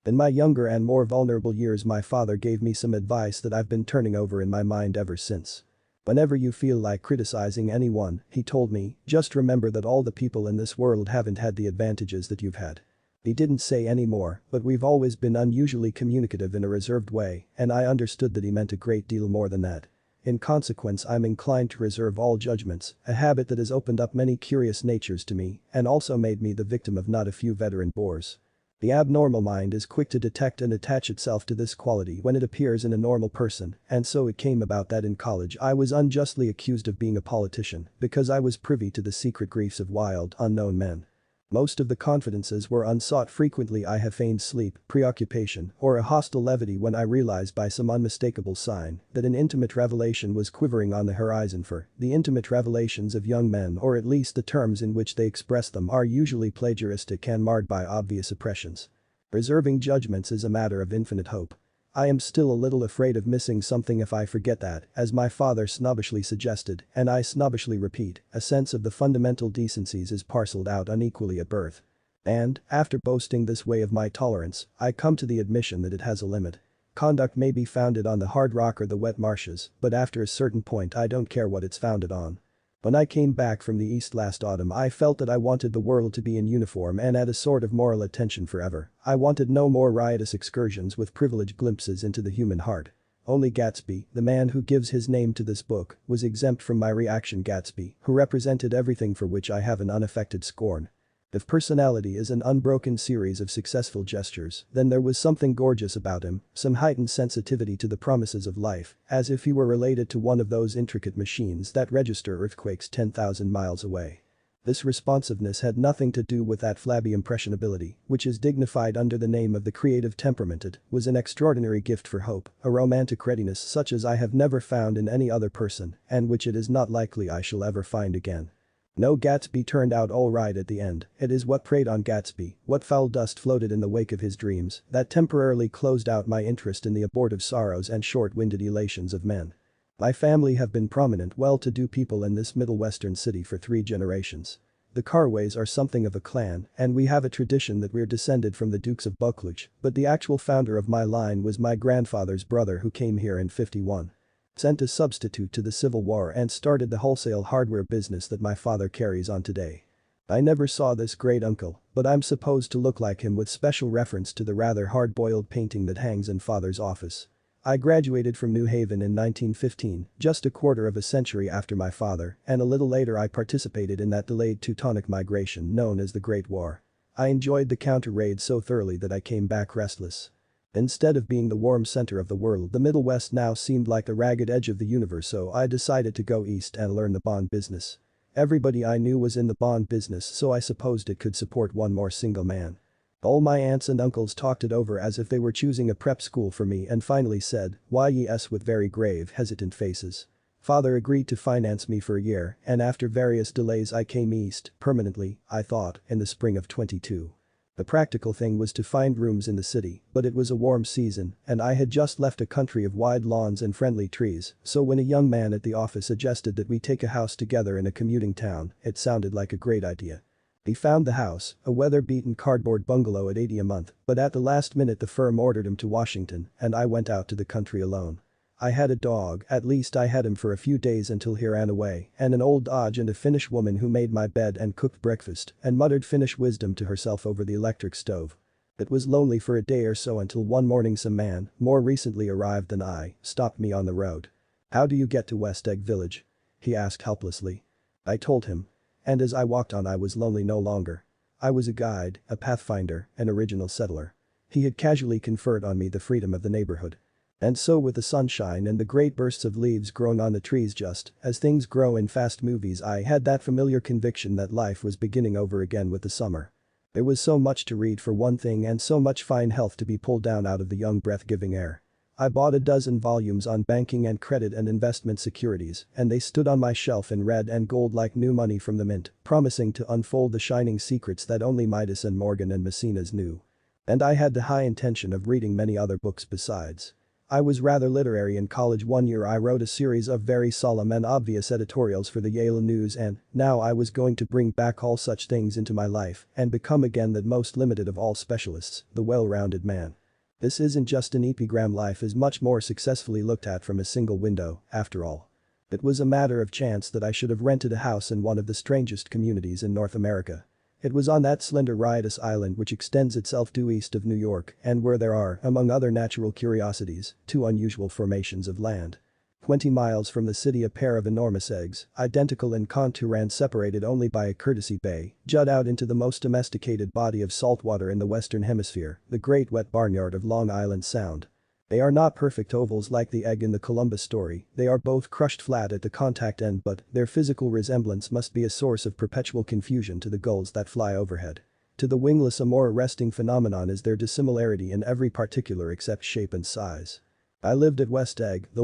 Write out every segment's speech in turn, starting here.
In my younger and more vulnerable years my father gave me some advice that I've been turning over in my mind ever since. Whenever you feel like criticizing anyone, he told me, just remember that all the people in this world haven't had the advantages that you've had. He didn't say any more, but we've always been unusually communicative in a reserved way, and I understood that he meant a great deal more than that. In consequence, I'm inclined to reserve all judgments, a habit that has opened up many curious natures to me and also made me the victim of not a few veteran bores. The abnormal mind is quick to detect and attach itself to this quality when it appears in a normal person, and so it came about that in college I was unjustly accused of being a politician because I was privy to the secret griefs of wild, unknown men. Most of the confidences were unsought. Frequently I have feigned sleep, preoccupation, or a hostile levity when I realized by some unmistakable sign that an intimate revelation was quivering on the horizon. For the intimate revelations of young men, or at least the terms in which they express them, are usually plagiaristic and marred by obvious oppressions. Reserving judgments is a matter of infinite hope. I am still a little afraid of missing something if I forget that, as my father snobbishly suggested, and I snobbishly repeat, a sense of the fundamental decencies is parceled out unequally at birth. And, after boasting this way of my tolerance, I come to the admission that it has a limit. Conduct may be founded on the hard rock or the wet marshes, but after a certain point I don't care what it's founded on. When I came back from the East last autumn I felt that I wanted the world to be in uniform and at a sort of moral attention forever. I wanted no more riotous excursions with privileged glimpses into the human heart. Only Gatsby, the man who gives his name to this book, was exempt from my reaction. Gatsby, who represented everything for which I have an unaffected scorn. If personality is an unbroken series of successful gestures, then there was something gorgeous about him, some heightened sensitivity to the promises of life, as if he were related to one of those intricate machines that register earthquakes 10,000 miles away. This responsiveness had nothing to do with that flabby impressionability, which is dignified under the name of the creative temperament. It was an extraordinary gift for hope, a romantic readiness such as I have never found in any other person, and which it is not likely I shall ever find again. No, Gatsby turned out all right at the end. It is what preyed on Gatsby, what foul dust floated in the wake of his dreams, that temporarily closed out my interest in the abortive sorrows and short-winded elations of men. My family have been prominent, well-to-do people in this middle western city for 3 generations. The Carways are something of a clan, and we have a tradition that we're descended from the Dukes of Buccleuch, but the actual founder of my line was my grandfather's brother who came here in '51. Sent a substitute to the Civil War and started the wholesale hardware business that my father carries on today. I never saw this great uncle, but I'm supposed to look like him with special reference to the rather hard-boiled painting that hangs in father's office. I graduated from New Haven in 1915, just a quarter of a century after my father, and a little later I participated in that delayed Teutonic migration known as the Great War. I enjoyed the counter-raid so thoroughly that I came back restless. Instead of being the warm center of the world, the Middle West now seemed like the ragged edge of the universe, so I decided to go east and learn the bond business. Everybody I knew was in the bond business, so I supposed it could support one more single man. All my aunts and uncles talked it over as if they were choosing a prep school for me and finally said, "Why yes," with very grave, hesitant faces. Father agreed to finance me for a year, and after various delays I came east, permanently, I thought, in the spring of '22. The practical thing was to find rooms in the city, but it was a warm season, and I had just left a country of wide lawns and friendly trees, so when a young man at the office suggested that we take a house together in a commuting town, it sounded like a great idea. He found the house, a weather-beaten cardboard bungalow at $80 a month, but at the last minute the firm ordered him to Washington, and I went out to the country alone. I had a dog, at least I had him for a few days until he ran away, and an old Dodge and a Finnish woman who made my bed and cooked breakfast and muttered Finnish wisdom to herself over the electric stove. It was lonely for a day or so until one morning some man, more recently arrived than I, stopped me on the road. "How do you get to West Egg Village?" he asked helplessly. I told him. And as I walked on I was lonely no longer. I was a guide, a pathfinder, an original settler. He had casually conferred on me the freedom of the neighborhood. And so with the sunshine and the great bursts of leaves growing on the trees just as things grow in fast movies, I had that familiar conviction that life was beginning over again with the summer. There was so much to read for one thing and so much fine health to be pulled down out of the young breath-giving air. I bought a dozen volumes on banking and credit and investment securities, and they stood on my shelf in red and gold like new money from the mint, promising to unfold the shining secrets that only Midas and Morgan and Mecenas knew. And I had the high intention of reading many other books besides. I was rather literary in college. One year I wrote a series of very solemn and obvious editorials for the Yale News, and now I was going to bring back all such things into my life and become again the most limited of all specialists, the well-rounded man. This isn't just an epigram. Life is much more successfully looked at from a single window, after all. It was a matter of chance that I should have rented a house in one of the strangest communities in North America. It was on that slender riotous island which extends itself due east of New York and where there are, among other natural curiosities, two unusual formations of land. 20 miles from the city a pair of enormous eggs, identical in contour and separated only by a courtesy bay, jut out into the most domesticated body of salt water in the Western Hemisphere, the Great Wet Barnyard of Long Island Sound. They are not perfect ovals like the egg in the Columbus story, they are both crushed flat at the contact end, but their physical resemblance must be a source of perpetual confusion to the gulls that fly overhead. To the wingless a more arresting phenomenon is their dissimilarity in every particular except shape and size. I lived at West Egg, the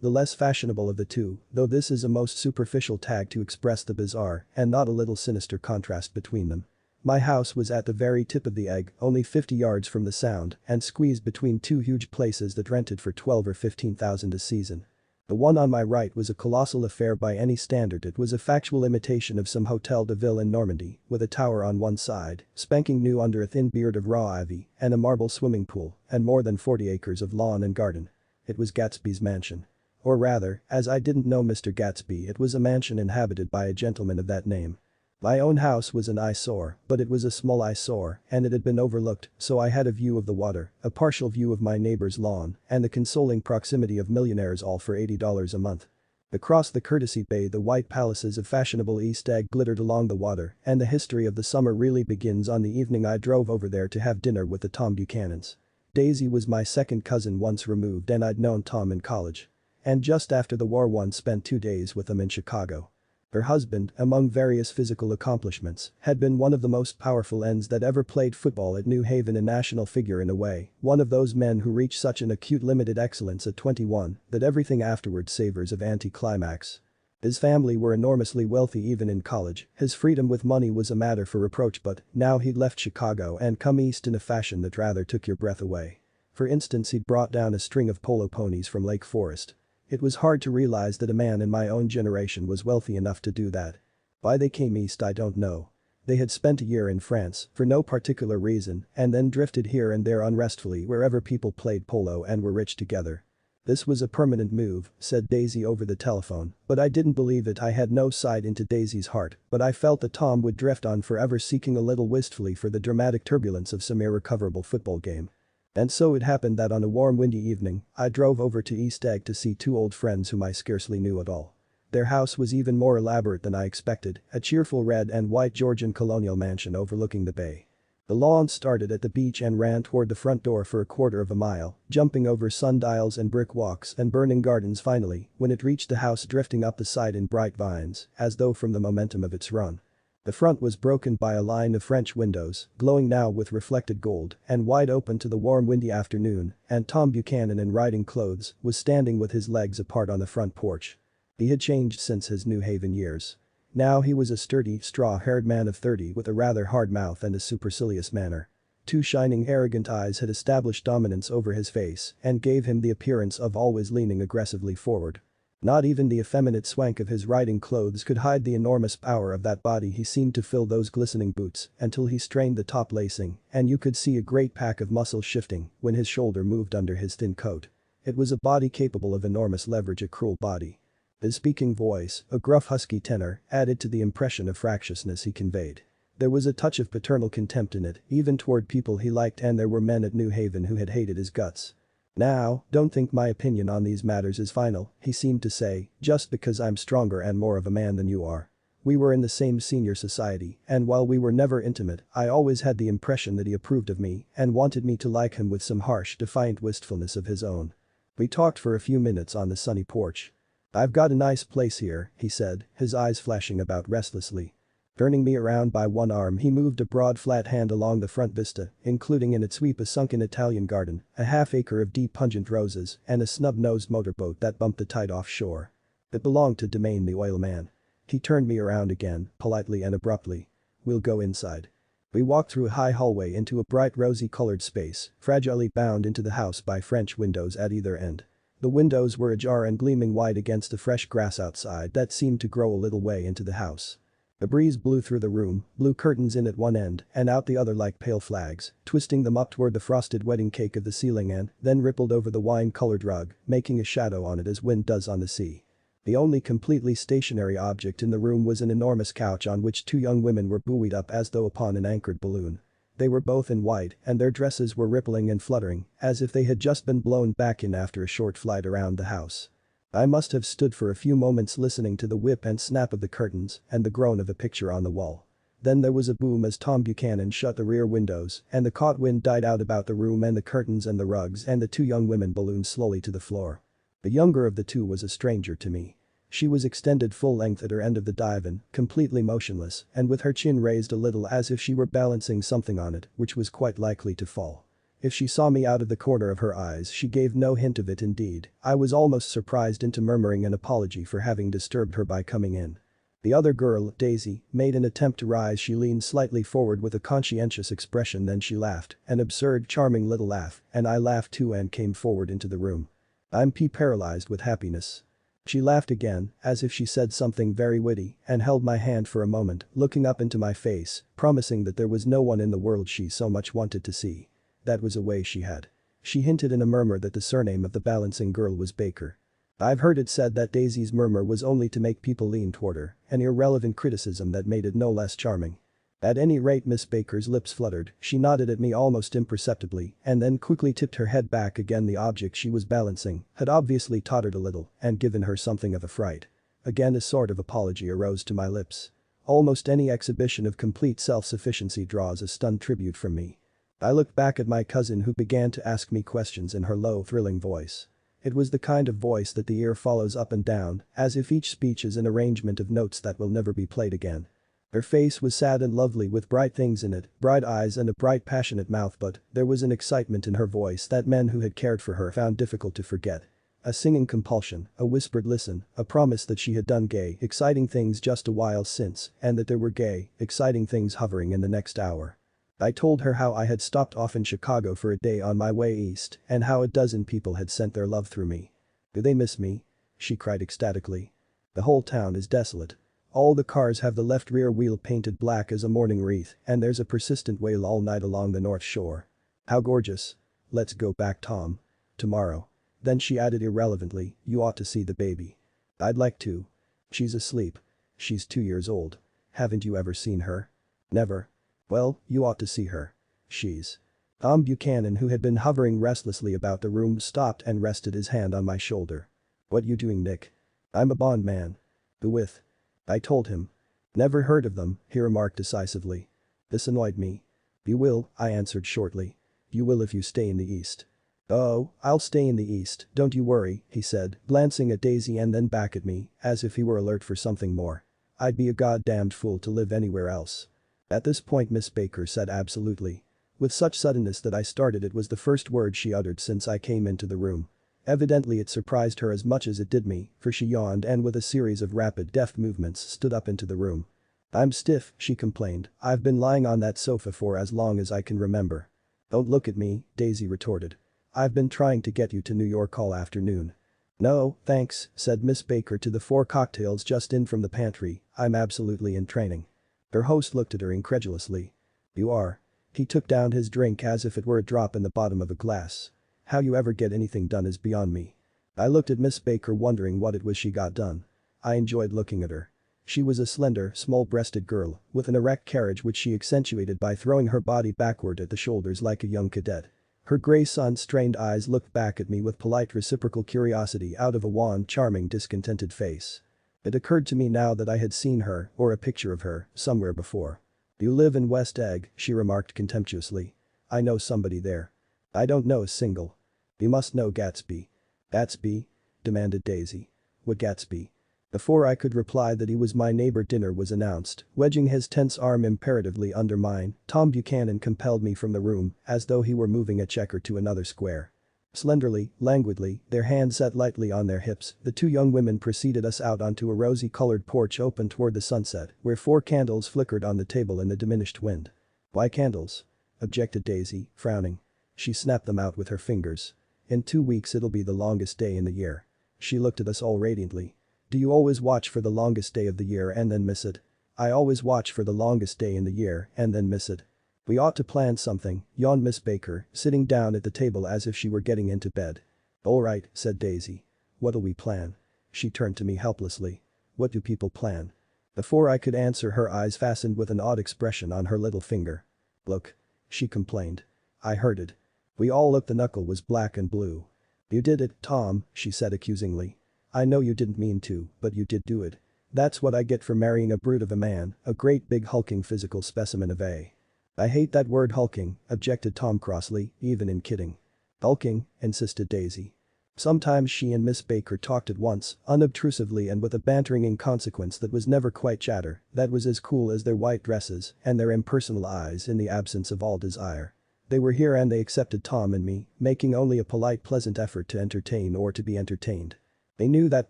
less fashionable of the two, though this is a most superficial tag to express the bizarre and not a little sinister contrast between them. My house was at the very tip of the egg, only 50 yards from the Sound, and squeezed between two huge places that rented for $12,000 or $15,000 a season. The one on my right was a colossal affair by any standard. It was a factual imitation of some Hotel de Ville in Normandy, with a tower on one side, spanking new under a thin beard of raw ivy, and a marble swimming pool, and more than 40 acres of lawn and garden. It was Gatsby's mansion. Or rather, as I didn't know Mr. Gatsby, it was a mansion inhabited by a gentleman of that name. My own house was an eyesore, but it was a small eyesore, and it had been overlooked, so I had a view of the water, a partial view of my neighbor's lawn, and the consoling proximity of millionaires, all for $80 a month. Across the courtesy bay the white palaces of fashionable East Egg glittered along the water, and the history of the summer really begins on the evening I drove over there to have dinner with the Tom Buchanans. Daisy was my second cousin once removed, and I'd known Tom in college. And just after the war once spent 2 days with them in Chicago. Her husband, among various physical accomplishments, had been one of the most powerful ends that ever played football at New Haven, a national figure in a way, one of those men who reach such an acute limited excellence at 21 that everything afterward savors of anticlimax. His family were enormously wealthy even in college, his freedom with money was a matter for reproach, but now he'd left Chicago and come east in a fashion that rather took your breath away. For instance, he'd brought down a string of polo ponies from Lake Forest. It was hard to realize that a man in my own generation was wealthy enough to do that. Why they came east I don't know. They had spent a year in France, for no particular reason, and then drifted here and there unrestfully wherever people played polo and were rich together. This was a permanent move, said Daisy over the telephone, but I didn't believe it. I had no sight into Daisy's heart, but I felt that Tom would drift on forever, seeking a little wistfully for the dramatic turbulence of some irrecoverable football game. And so it happened that on a warm windy evening, I drove over to East Egg to see two old friends whom I scarcely knew at all. Their house was even more elaborate than I expected, a cheerful red and white Georgian colonial mansion overlooking the bay. The lawn started at the beach and ran toward the front door for a quarter of a mile, jumping over sundials and brick walks and burning gardens. Finally, when it reached the house, drifting up the side in bright vines, as though from the momentum of its run. The front was broken by a line of French windows, glowing now with reflected gold and wide open to the warm windy afternoon, and Tom Buchanan in riding clothes was standing with his legs apart on the front porch. He had changed since his New Haven years. Now he was a sturdy, straw-haired man of 30 with a rather hard mouth and a supercilious manner. Two shining arrogant eyes had established dominance over his face and gave him the appearance of always leaning aggressively forward. Not even the effeminate swank of his riding clothes could hide the enormous power of that body. He seemed to fill those glistening boots until he strained the top lacing, and you could see a great pack of muscles shifting when his shoulder moved under his thin coat. It was a body capable of enormous leverage, a cruel body. His speaking voice, a gruff husky tenor, added to the impression of fractiousness he conveyed. There was a touch of paternal contempt in it, even toward people he liked, and there were men at New Haven who had hated his guts. Now, don't think my opinion on these matters is final, he seemed to say, just because I'm stronger and more of a man than you are. We were in the same senior society, and while we were never intimate, I always had the impression that he approved of me and wanted me to like him with some harsh, defiant wistfulness of his own. We talked for a few minutes on the sunny porch. I've got a nice place here, he said, his eyes flashing about restlessly. Turning me around by one arm, he moved a broad flat hand along the front vista, including in its sweep a sunken Italian garden, a half-acre of deep pungent roses, and a snub-nosed motorboat that bumped the tide offshore. It belonged to Domain the oil man. He turned me around again, politely and abruptly. We'll go inside. We walked through a high hallway into a bright rosy-colored space, fragilely bound into the house by French windows at either end. The windows were ajar and gleaming white against the fresh grass outside that seemed to grow a little way into the house. A breeze blew through the room, blew curtains in at one end and out the other like pale flags, twisting them up toward the frosted wedding cake of the ceiling and then rippled over the wine-colored rug, making a shadow on it as wind does on the sea. The only completely stationary object in the room was an enormous couch on which two young women were buoyed up as though upon an anchored balloon. They were both in white and their dresses were rippling and fluttering as if they had just been blown back in after a short flight around the house. I must have stood for a few moments listening to the whip and snap of the curtains and the groan of a picture on the wall. Then there was a boom as Tom Buchanan shut the rear windows and the caught wind died out about the room and the curtains and the rugs and the two young women ballooned slowly to the floor. The younger of the two was a stranger to me. She was extended full length at her end of the divan, completely motionless and with her chin raised a little as if she were balancing something on it which was quite likely to fall. If she saw me out of the corner of her eyes she gave no hint of it indeed, I was almost surprised into murmuring an apology for having disturbed her by coming in. The other girl, Daisy, made an attempt to rise. She leaned slightly forward with a conscientious expression, then she laughed, an absurd charming little laugh, and I laughed too and came forward into the room. I'm paralyzed with happiness. She laughed again, as if she said something very witty, and held my hand for a moment, looking up into my face, promising that there was no one in the world she so much wanted to see. That was a way she had. She hinted in a murmur that the surname of the balancing girl was Baker. I've heard it said that Daisy's murmur was only to make people lean toward her, an irrelevant criticism that made it no less charming. At any rate, Miss Baker's lips fluttered, she nodded at me almost imperceptibly and then quickly tipped her head back again. The object she was balancing had obviously tottered a little and given her something of a fright. Again a sort of apology arose to my lips. Almost any exhibition of complete self-sufficiency draws a stunned tribute from me. I looked back at my cousin who began to ask me questions in her low, thrilling voice. It was the kind of voice that the ear follows up and down, as if each speech is an arrangement of notes that will never be played again. Her face was sad and lovely with bright things in it, bright eyes and a bright passionate mouth, but there was an excitement in her voice that men who had cared for her found difficult to forget. A singing compulsion, a whispered listen, a promise that she had done gay, exciting things just a while since and that there were gay, exciting things hovering in the next hour. I told her how I had stopped off in Chicago for a day on my way east and how a dozen people had sent their love through me. "Do they miss me?" she cried ecstatically. "The whole town is desolate. All the cars have the left rear wheel painted black as a mourning wreath and there's a persistent wail all night along the North Shore. How gorgeous. Let's go back, Tom. Tomorrow." Then she added irrelevantly, "You ought to see the baby." "I'd like to." "She's asleep. She's 2 years old. Haven't you ever seen her?" "Never." "Well, you ought to see her. She's..." Tom Buchanan, who had been hovering restlessly about the room, stopped and rested his hand on my shoulder. "What you doing, Nick?" "I'm a bond man." "Who with?" I told him. "Never heard of them," he remarked decisively. This annoyed me. "You will," I answered shortly. "You will if you stay in the East." "Oh, I'll stay in the East, don't you worry," he said, glancing at Daisy and then back at me, as if he were alert for something more. "I'd be a goddamned fool to live anywhere else." At this point Miss Baker said absolutely. With such suddenness that I started. It was the first word she uttered since I came into the room. Evidently it surprised her as much as it did me, for she yawned and with a series of rapid, deft movements stood up into the room. "I'm stiff," she complained. "I've been lying on that sofa for as long as I can remember." "Don't look at me," Daisy retorted. "I've been trying to get you to New York all afternoon." "No, thanks," said Miss Baker to the 4 cocktails just in from the pantry, "I'm absolutely in training." Her host looked at her incredulously. "You are?" He took down his drink as if it were a drop in the bottom of a glass. "How you ever get anything done is beyond me." I looked at Miss Baker wondering what it was she got done. I enjoyed looking at her. She was a slender, small-breasted girl with an erect carriage which she accentuated by throwing her body backward at the shoulders like a young cadet. Her gray sun-strained eyes looked back at me with polite reciprocal curiosity out of a wan, charming, discontented face. It occurred to me now that I had seen her, or a picture of her, somewhere before. "You live in West Egg," she remarked contemptuously. "I know somebody there." "I don't know a single." "You must know Gatsby." "Gatsby?" demanded Daisy. "What Gatsby?" Before I could reply that he was my neighbor, dinner was announced. Wedging his tense arm imperatively under mine, Tom Buchanan compelled me from the room as though he were moving a checker to another square. Slenderly, languidly, their hands set lightly on their hips, the two young women preceded us out onto a rosy-colored porch open toward the sunset where 4 candles flickered on the table in the diminished wind. Why candles? Objected Daisy, frowning. She snapped them out with her fingers. In 2 weeks it'll be the longest day in the year. She looked at us all radiantly. Do you always watch for the longest day of the year and then miss it? I always watch for the longest day in the year and then miss it. We ought to plan something, yawned Miss Baker, sitting down at the table as if she were getting into bed. All right, said Daisy. What'll we plan? She turned to me helplessly. What do people plan? Before I could answer, her eyes fastened with an odd expression on her little finger. Look. She complained. I heard it. We all looked. The knuckle was black and blue. You did it, Tom, she said accusingly. I know you didn't mean to, but you did do it. That's what I get for marrying a brute of a man, a great big hulking physical specimen of a. I hate that word hulking, objected Tom crossly, even in kidding. Hulking, insisted Daisy. Sometimes she and Miss Baker talked at once, unobtrusively and with a bantering inconsequence that was never quite chatter, that was as cool as their white dresses and their impersonal eyes in the absence of all desire. They were here and they accepted Tom and me, making only a polite pleasant effort to entertain or to be entertained. They knew that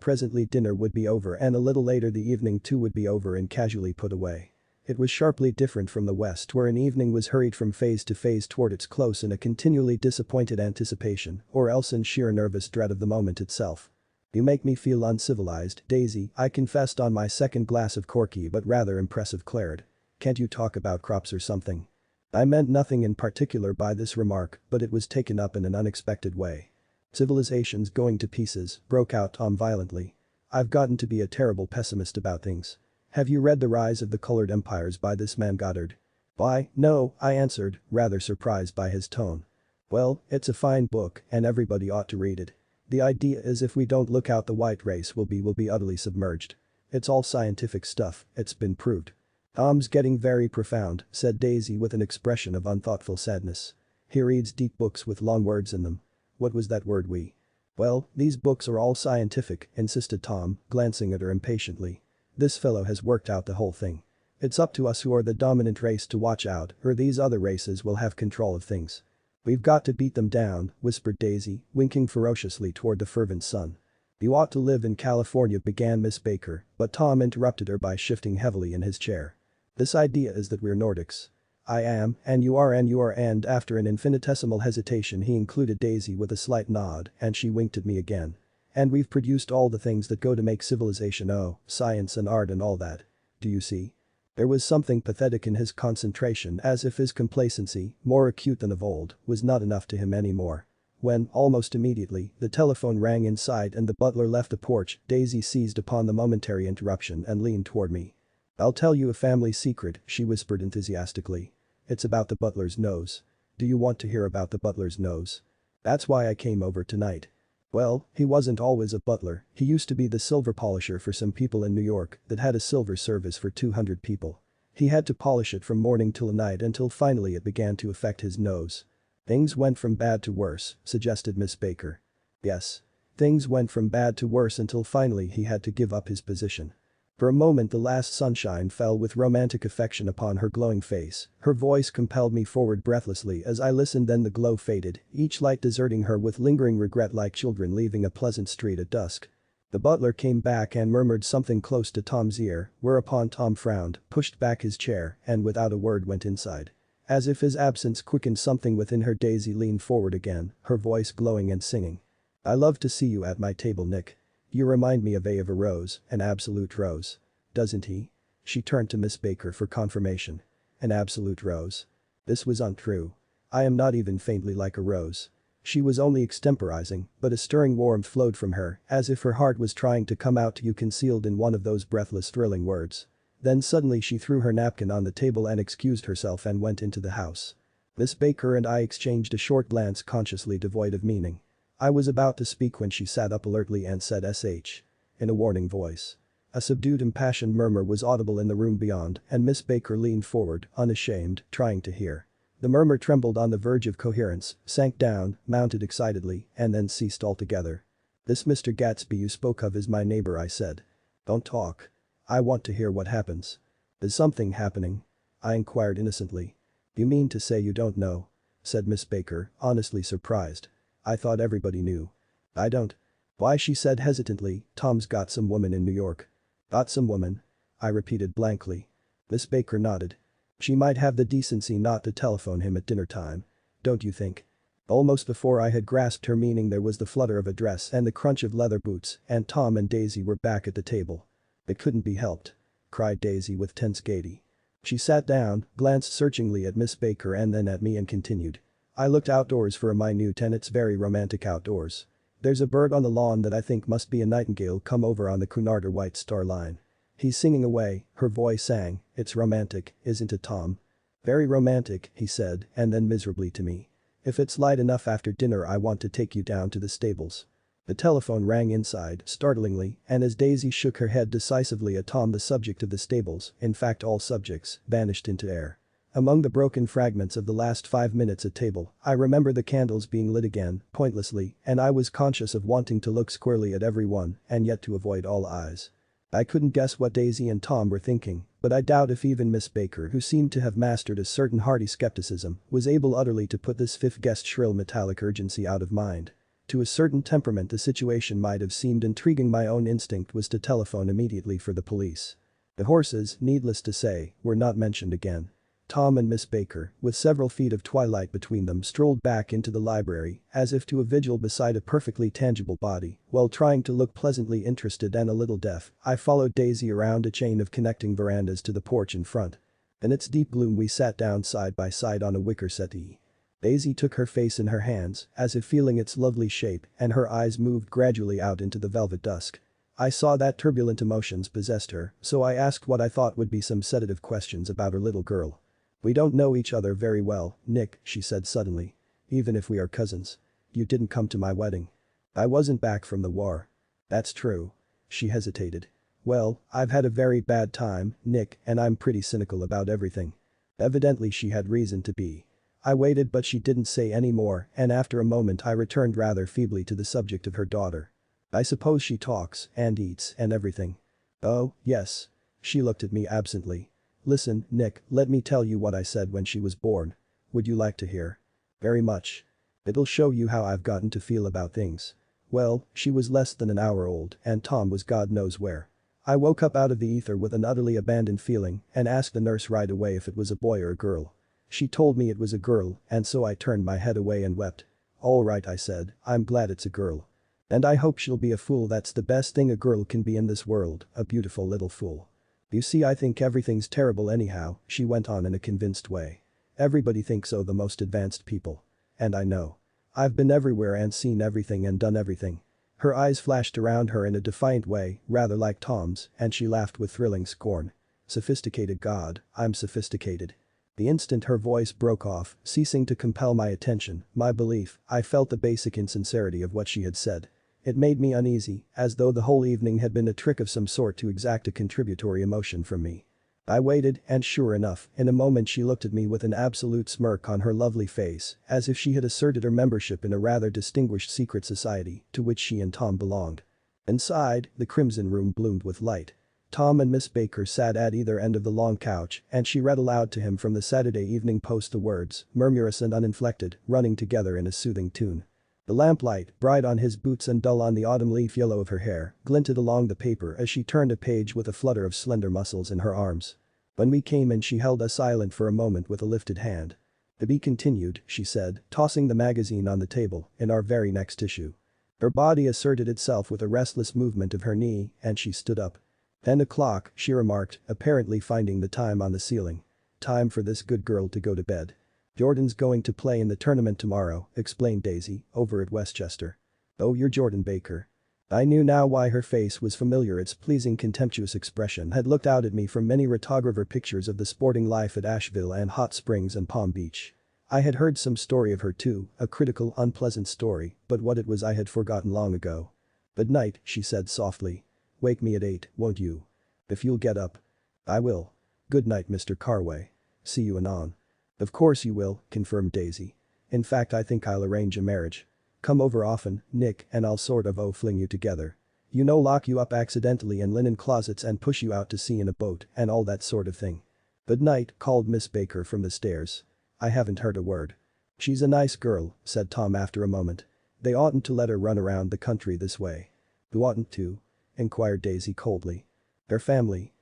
presently dinner would be over and a little later the evening too would be over and casually put away. It was sharply different from the West where an evening was hurried from phase to phase toward its close in a continually disappointed anticipation or else in sheer nervous dread of the moment itself. You make me feel uncivilized, Daisy, I confessed on my second glass of corky but rather impressive claret. Can't you talk about crops or something? I meant nothing in particular by this remark, but it was taken up in an unexpected way. Civilization's going to pieces, broke out Tom violently. I've gotten to be a terrible pessimist about things. Have you read The Rise of the Colored Empires by this man Goddard? Why, no, I answered, rather surprised by his tone. Well, it's a fine book and everybody ought to read it. The idea is if we don't look out the white race will be utterly submerged. It's all scientific stuff, it's been proved. Tom's getting very profound, said Daisy with an expression of unthoughtful sadness. He reads deep books with long words in them. What was that word we? Well, these books are all scientific, insisted Tom, glancing at her impatiently. This fellow has worked out the whole thing. It's up to us who are the dominant race to watch out or these other races will have control of things. We've got to beat them down, whispered Daisy, winking ferociously toward the fervent sun. You ought to live in California, began Miss Baker, but Tom interrupted her by shifting heavily in his chair. This idea is that we're Nordics. I am, and you are, and after an infinitesimal hesitation he included Daisy with a slight nod and she winked at me again. And we've produced all the things that go to make civilization, science and art and all that. Do you see? There was something pathetic in his concentration as if his complacency, more acute than of old, was not enough to him anymore. When, almost immediately, the telephone rang inside and the butler left the porch, Daisy seized upon the momentary interruption and leaned toward me. I'll tell you a family secret, she whispered enthusiastically. It's about the butler's nose. Do you want to hear about the butler's nose? That's why I came over tonight. Well, he wasn't always a butler, he used to be the silver polisher for some people in New York that had a silver service for 200 people. He had to polish it from morning till night until finally it began to affect his nose. Things went from bad to worse, suggested Miss Baker. Yes. Things went from bad to worse until finally he had to give up his position. For a moment the last sunshine fell with romantic affection upon her glowing face, her voice compelled me forward breathlessly as I listened, then the glow faded, each light deserting her with lingering regret like children leaving a pleasant street at dusk. The butler came back and murmured something close to Tom's ear, whereupon Tom frowned, pushed back his chair and without a word went inside. As if his absence quickened something within her, Daisy leaned forward again, her voice glowing and singing. I love to see you at my table, Nick. You remind me of a rose, an absolute rose. Doesn't he? She turned to Miss Baker for confirmation. An absolute rose. This was untrue. I am not even faintly like a rose. She was only extemporizing, but a stirring warmth flowed from her, as if her heart was trying to come out to you concealed in one of those breathless thrilling words. Then suddenly she threw her napkin on the table and excused herself and went into the house. Miss Baker and I exchanged a short glance consciously devoid of meaning. I was about to speak when she sat up alertly and said "sh" in a warning voice. A subdued impassioned murmur was audible in the room beyond and Miss Baker leaned forward, unashamed, trying to hear. The murmur trembled on the verge of coherence, sank down, mounted excitedly, and then ceased altogether. This Mr. Gatsby you spoke of is my neighbor, I said. Don't talk. I want to hear what happens. Is something happening? I inquired innocently. You mean to say you don't know? Said Miss Baker, honestly surprised. I thought everybody knew. I don't. Why, she said hesitantly, Tom's got some woman in New York. Got some woman? I repeated blankly. Miss Baker nodded. She might have the decency not to telephone him at dinner time. Don't you think? Almost before I had grasped her meaning there was the flutter of a dress and the crunch of leather boots and Tom and Daisy were back at the table. "It couldn't be helped," cried Daisy with tense gaiety. She sat down, glanced searchingly at Miss Baker and then at me and continued. "I looked outdoors for a minute and it's very romantic outdoors. There's a bird on the lawn that I think must be a nightingale come over on the Cunarder White Star Line. He's singing away," her voice sang. "It's romantic, isn't it, Tom?" "Very romantic," he said, and then miserably to me. "If it's light enough after dinner I want to take you down to the stables." The telephone rang inside, startlingly, and as Daisy shook her head decisively at Tom the subject of the stables, in fact all subjects, vanished into air. Among the broken fragments of the last 5 minutes at table, I remember the candles being lit again, pointlessly, and I was conscious of wanting to look squarely at everyone and yet to avoid all eyes. I couldn't guess what Daisy and Tom were thinking, but I doubt if even Miss Baker, who seemed to have mastered a certain hearty skepticism, was able utterly to put this fifth guest's shrill metallic urgency out of mind. To a certain temperament the situation might have seemed intriguing. My own instinct was to telephone immediately for the police. The horses, needless to say, were not mentioned again. Tom and Miss Baker, with several feet of twilight between them, strolled back into the library, as if to a vigil beside a perfectly tangible body, while trying to look pleasantly interested and a little deaf. I followed Daisy around a chain of connecting verandas to the porch in front. In its deep gloom we sat down side by side on a wicker settee. Daisy took her face in her hands, as if feeling its lovely shape, and her eyes moved gradually out into the velvet dusk. I saw that turbulent emotions possessed her, so I asked what I thought would be some sedative questions about her little girl. "We don't know each other very well, Nick," she said suddenly. "Even if we are cousins. You didn't come to my wedding. I wasn't back from the war." "That's true." She hesitated. "Well, I've had a very bad time, Nick, and I'm pretty cynical about everything." Evidently she had reason to be. I waited but she didn't say any more and after a moment I returned rather feebly to the subject of her daughter. "I suppose she talks and eats and everything." "Oh, yes." She looked at me absently. "Listen, Nick, let me tell you what I said when she was born. Would you like to hear?" "Very much. It'll show you how I've gotten to feel about things." Well, she was less than an hour old and Tom was God knows where. I woke up out of the ether with an utterly abandoned feeling and asked the nurse right away if it was a boy or a girl. She told me it was a girl and so I turned my head away and wept. "All right," I said, "I'm glad it's a girl. And I hope she'll be a fool. That's the best thing a girl can be in this world, a beautiful little fool." "You see I think everything's terrible anyhow," she went on in a convinced way. "Everybody thinks so, the most advanced people. And I know. I've been everywhere and seen everything and done everything." Her eyes flashed around her in a defiant way, rather like Tom's, and she laughed with thrilling scorn. "Sophisticated God, I'm sophisticated." The instant her voice broke off, ceasing to compel my attention, my belief, I felt the basic insincerity of what she had said. It made me uneasy, as though the whole evening had been a trick of some sort to exact a contributory emotion from me. I waited and sure enough, in a moment she looked at me with an absolute smirk on her lovely face, as if she had asserted her membership in a rather distinguished secret society to which she and Tom belonged. Inside, the crimson room bloomed with light. Tom and Miss Baker sat at either end of the long couch and she read aloud to him from the Saturday Evening Post the words, murmurous and uninflected, running together in a soothing tune. The lamplight, bright on his boots and dull on the autumn leaf yellow of her hair, glinted along the paper as she turned a page with a flutter of slender muscles in her arms. When we came in she held us silent for a moment with a lifted hand. "To be continued," she said, tossing the magazine on the table, "in our very next issue." Her body asserted itself with a restless movement of her knee and she stood up. 10 o'clock, she remarked, apparently finding the time on the ceiling. "Time for this good girl to go to bed. Jordan's going to play in the tournament tomorrow," explained Daisy, "over at Westchester." "Oh, you're Jordan Baker." I knew now why her face was familiar. Its pleasing contemptuous expression had looked out at me from many rotographer pictures of the sporting life at Asheville and Hot Springs and Palm Beach. I had heard some story of her too, a critical, unpleasant story, but what it was I had forgotten long ago. "Good night," she said softly. "Wake me at 8, won't you? If you'll get up." "I will. Good night, Mr. Carway. See you anon." "Of course you will," confirmed Daisy. "In fact I think I'll arrange a marriage. Come over often, Nick, and I'll sort of fling you together. You know, lock you up accidentally in linen closets and push you out to sea in a boat and all that sort of thing." "Good night," called Miss Baker from the stairs. "I haven't heard a word." "She's a nice girl," said Tom after a moment. "They oughtn't to let her run around the country this way." "Who oughtn't to?" inquired Daisy coldly. Her family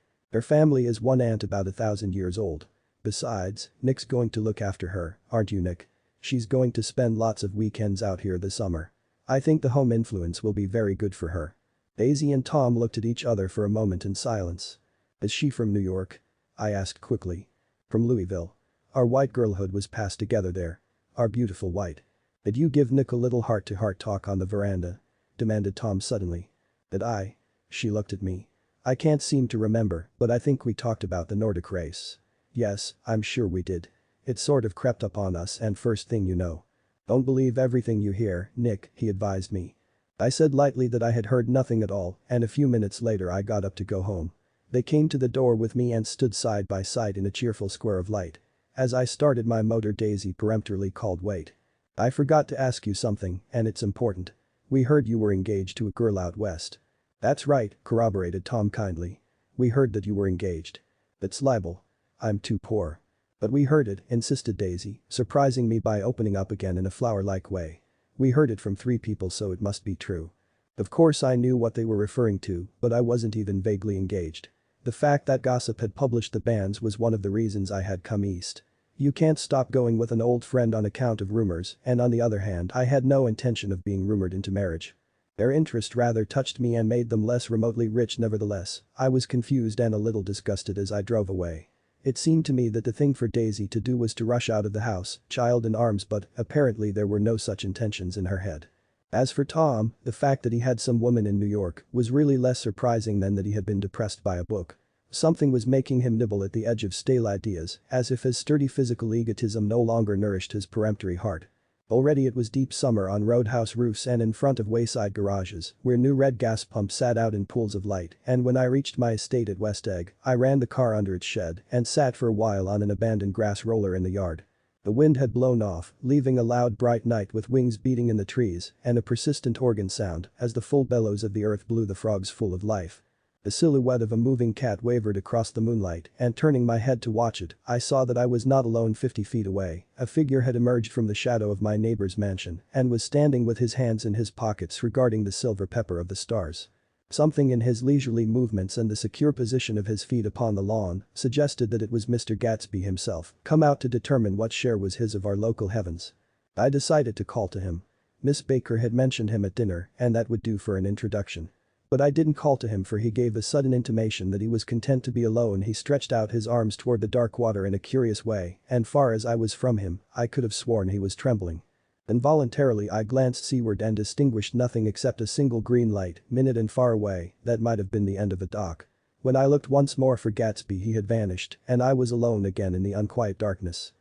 is one aunt about 1,000 years old. Besides, Nick's going to look after her, aren't you Nick? She's going to spend lots of weekends out here this summer. I think the home influence will be very good for her. Daisy and Tom looked at each other for a moment in silence. Is she from New York? I asked quickly. From Louisville. Our white girlhood was passed together there. Our beautiful white. Did you give Nick a little heart-to-heart talk on the veranda? Demanded Tom suddenly. Did I? She looked at me. I can't seem to remember, but I think we talked about the Nordic race. Yes, I'm sure we did. It sort of crept up on us and first thing you know. Don't believe everything you hear, Nick, he advised me. I said lightly that I had heard nothing at all, and a few minutes later I got up to go home. They came to the door with me and stood side by side in a cheerful square of light. As I started my motor, Daisy peremptorily called, "Wait. I forgot to ask you something, and it's important. We heard you were engaged to a girl out west." "That's right," corroborated Tom kindly. "We heard that you were engaged. That's libel. I'm too poor." "But we heard it," insisted Daisy, surprising me by opening up again in a flower-like way. "We heard it from 3 people, so it must be true." Of course I knew what they were referring to, but I wasn't even vaguely engaged. The fact that gossip had published the bans was one of the reasons I had come east. You can't stop going with an old friend on account of rumors, and on the other hand I had no intention of being rumored into marriage. Their interest rather touched me and made them less remotely rich. Nevertheless, I was confused and a little disgusted as I drove away. It seemed to me that the thing for Daisy to do was to rush out of the house, child in arms, but apparently there were no such intentions in her head. As for Tom, the fact that he had some woman in New York was really less surprising than that he had been depressed by a book. Something was making him nibble at the edge of stale ideas, as if his sturdy physical egotism no longer nourished his peremptory heart. Already it was deep summer on roadhouse roofs and in front of wayside garages, where new red gas pumps sat out in pools of light, and when I reached my estate at West Egg, I ran the car under its shed and sat for a while on an abandoned grass roller in the yard. The wind had blown off, leaving a loud bright night with wings beating in the trees and a persistent organ sound as the full bellows of the earth blew the frogs full of life. The silhouette of a moving cat wavered across the moonlight, and turning my head to watch it, I saw that I was not alone. 50 feet away, a figure had emerged from the shadow of my neighbor's mansion and was standing with his hands in his pockets regarding the silver pepper of the stars. Something in his leisurely movements and the secure position of his feet upon the lawn suggested that it was Mr. Gatsby himself, come out to determine what share was his of our local heavens. I decided to call to him. Miss Baker had mentioned him at dinner, and that would do for an introduction. But I didn't call to him, for he gave a sudden intimation that he was content to be alone. He stretched out his arms toward the dark water in a curious way, and far as I was from him, I could have sworn he was trembling. Involuntarily I glanced seaward and distinguished nothing except a single green light, minute and far away, that might have been the end of a dock. When I looked once more for Gatsby, he had vanished, and I was alone again in the unquiet darkness.